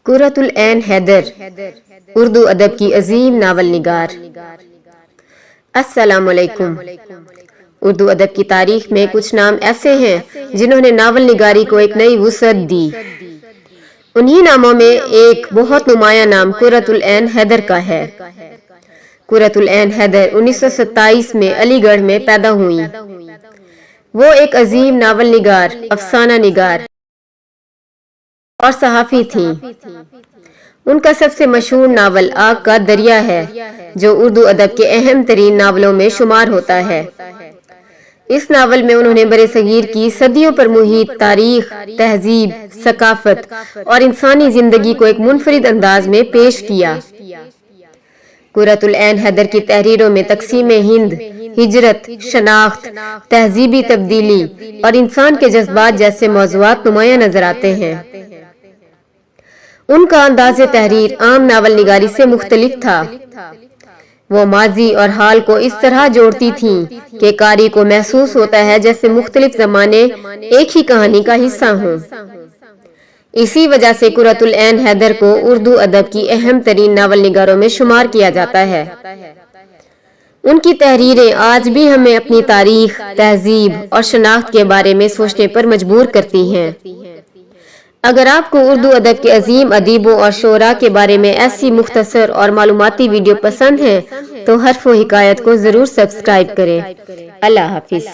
قرۃ العین حیدر اردو ادب کی عظیم ناول نگار۔ السلام علیکم۔ اردو ادب کی تاریخ میں کچھ نام ایسے ہیں جنہوں نے ناول نگاری کو ایک نئی وسعت دی۔ انہی ناموں میں ایک بہت نمایاں نام قرۃ العین حیدر کا ہے۔ قرۃ العین حیدر 1927 میں علی گڑھ میں پیدا ہوئیں۔ وہ ایک عظیم ناول نگار، افسانہ نگار اور صحافی تھیں۔ ان کا سب سے مشہور ناول آگ کا دریا ہے، جو اردو ادب کے اہم ترین ناولوں میں شمار ہوتا ہے۔ اس ناول میں انہوں نے برصغیر کی صدیوں پر محیط تاریخ، تہذیب، ثقافت اور انسانی زندگی کو ایک منفرد انداز میں پیش کیا۔ قرۃ العین حیدر کی تحریروں میں تقسیم ہند، ہجرت، شناخت، تہذیبی تبدیلی اور انسان کے جذبات جیسے موضوعات نمایاں نظر آتے ہیں۔ ان کا انداز تحریر عام ناول نگاری سے مختلف تھا۔ وہ ماضی اور حال کو اس طرح جوڑتی تھیں کہ قاری کو محسوس ہوتا ہے جیسے مختلف زمانے ایک ہی کہانی کا حصہ ہوں۔ اسی وجہ سے قرۃ العین حیدر کو اردو ادب کی اہم ترین ناول نگاروں میں شمار کیا جاتا ہے۔ ان کی تحریریں آج بھی ہمیں اپنی تاریخ، تہذیب اور شناخت کے بارے میں سوچنے پر مجبور کرتی ہیں۔ اگر آپ کو اردو ادب کے عظیم ادیبوں اور شعراء کے بارے میں ایسی مختصر اور معلوماتی ویڈیو پسند ہیں تو حرف و حکایت کو ضرور سبسکرائب کریں۔ اللہ حافظ۔